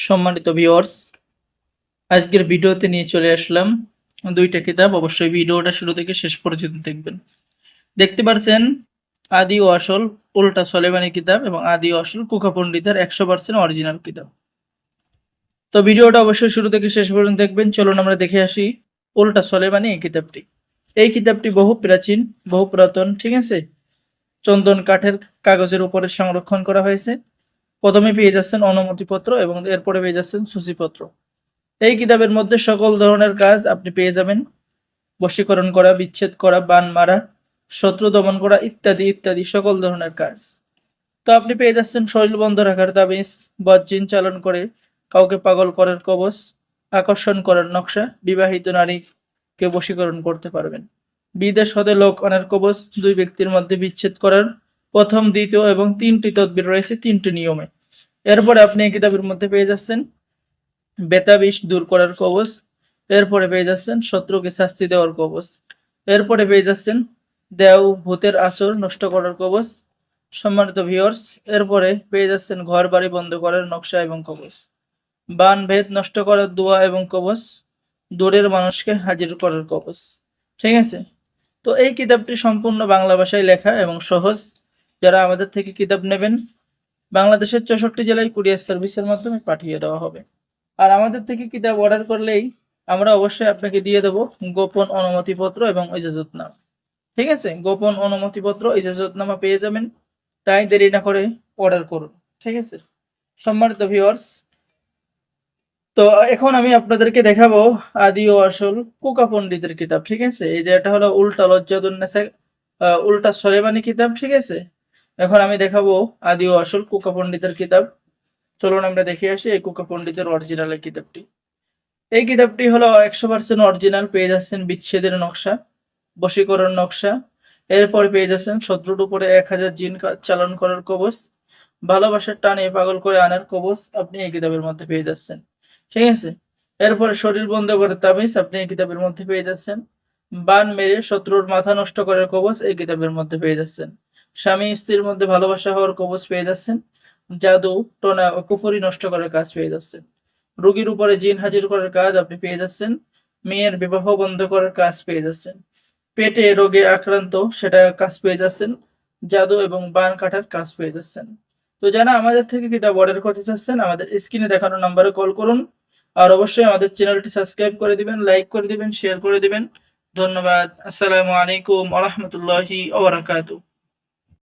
সম্মানিত ভিউয়ার্স, আজকের ভিডিওতে নিয়ে চলে আসলাম দুইটা কিতাব। অবশ্যই ভিডিওটা শুরু থেকে শেষ পর্যন্ত দেখবেন। দেখতে পাচ্ছেন আদি ও আসল উল্টা সলেমানি কিতাব এবং আদি ও আসল কুকা পণ্ডিতের 100% অরিজিনাল কিতাব। তো ভিডিওটা অবশ্যই শুরু থেকে শেষ পর্যন্ত দেখবেন। চলুন আমরা দেখে আসি উল্টা সলেমানি এই কিতাবটি। এই কিতাবটি বহু প্রাচীন, বহু পুরাতন, ঠিক আছে। চন্দন কাঠের কাগজের উপরে সংরক্ষণ করা হয়েছে। প্রথমে পেয়ে যাচ্ছেন অনুমতিপত্র এবং এরপরে পেয়ে যাচ্ছেন সূচিপত্র। এই কিতাবের মধ্যে সকল ধরনের কাজ আপনি পেয়ে যাবেন। বশীকরণ করা, বিচ্ছেদ করা, বান মারা, শত্রু দমন করা ইত্যাদি ইত্যাদি সকল ধরনের কাজ। তো আপনি পেয়ে যাচ্ছেন শরীর বন্ধ রাখার তাবিজ, বজ্জিন চালন করে কাউকে পাগল করার কবচ, আকর্ষণ করার নকশা, বিবাহিত নারীকে বশীকরণ করতে পারবেন। বিদেশ হতে লোক আনার কবচ, দুই ব্যক্তির মধ্যে বিচ্ছেদ করার প্রথম, দ্বিতীয় এবং তিনটি তদবির রয়েছে তিনটি নিয়মে। এরপরে আপনি এই কিতাবের মধ্যে পেয়ে যাচ্ছেন বেতাবিষ দূর করার কবচ, এরপরে পেয়ে যাচ্ছেন শত্রুকে শাস্তি দেওয়ার কবচ, এরপরে পেয়ে যাচ্ছেন দেও ভূতের আসর নষ্ট করার কবচ। সম্মানিত ভিউয়ার্স, এরপরে পেয়ে যাচ্ছেন ঘর বাড়ি বন্ধ করার নকশা এবং কবচ, বান ভেদ নষ্ট করার দোয়া এবং কবচ, দূরের মানুষকে হাজির করার কবচ। ঠিক আছে। তো এই কিতাবটি সম্পূর্ণ বাংলা ভাষায় লেখা এবং সহজ। যারা আমাদের থেকে কিতাব নেবেন, বাংলাদেশের 64 জেলায় কুরিয়ার সার্ভিসের মাধ্যমে পাঠিয়ে দেওয়া হবে। আর আমাদের থেকে কিতাব অর্ডার করলেই আমরা অবশ্যই আপনাকে দিয়ে দেব গোপন অনুমতিপত্র এবং ইজাজতনামা। ঠিক আছে, গোপন অনুমতিপত্র ইজাজতনামা পেয়ে যাবেন। তাই দেরি না করে অর্ডার করুন। ঠিক আছে। সম্মানিত ভিউয়ার্স, তো এখন আমি আপনাদেরকে দেখাবো আদি ও আসল কুকা পণ্ডিতের কিতাব। ঠিক আছে, এই যে এটা হলো উল্টা লজ্জাতুন্নেসা, উল্টা সলেমানি কিতাব। ঠিক আছে, এখন আমি দেখাবো আদি ও আসল কুকা পণ্ডিতের কিতাব। চলুন আমরা দেখে আসি এই কুকা পণ্ডিতের অরিজিনাল এই কিতাবটি। এই কিতাবটি হলো 100% অরিজিনাল। পেয়ে যাচ্ছেন বিচ্ছেদের নকশা, বশীকরণ নকশা, এরপর পেয়ে যাচ্ছেন শত্রুর উপরে 1000 জিন চালন করার কবচ, ভালোবাসার টানে পাগল করে আনার কবচ আপনি এই কিতাবের মধ্যে পেয়ে যাচ্ছেন। ঠিক আছে। এরপরে শরীর বন্ধ করে তাবিজ আপনি এই কিতাবের মধ্যে পেয়ে যাচ্ছেন। বান মেরে শত্রুর মাথা নষ্ট করার কবচ এই কিতাবের মধ্যে পেয়ে যাচ্ছেন। স্বামী স্ত্রীর মধ্যে ভালোবাসা হওয়ার কবচ পেয়ে যাচ্ছেন। জাদু টোনা ও কুফরি নষ্ট করার কাজ পেয়ে যাচ্ছেন। রোগীর উপরে জিন হাজির করার কাজ আপনি পেয়ে যাচ্ছেন। মেয়ের বিবাহ বন্ধ করার কাজ পেয়ে যাচ্ছেন। পেটে রোগে আক্রান্ত সেটা কাজ পেয়ে যাচ্ছেন। জাদু এবং বান কাটার কাজ পেয়ে যাচ্ছেন। তো যারা আমাদের থেকে কিতাব অর্ডার করতে চাচ্ছেন, আমাদের স্ক্রিনে দেখানো নম্বরে কল করুন। আর অবশ্যই আমাদের চ্যানেলটি সাবস্ক্রাইব করে দিবেন, লাইক করে দিবেন, শেয়ার করে দিবেন। ধন্যবাদ। আসসালামু আলাইকুম ওয়া রাহমাতুল্লাহি ওয়া বারাকাতুহু।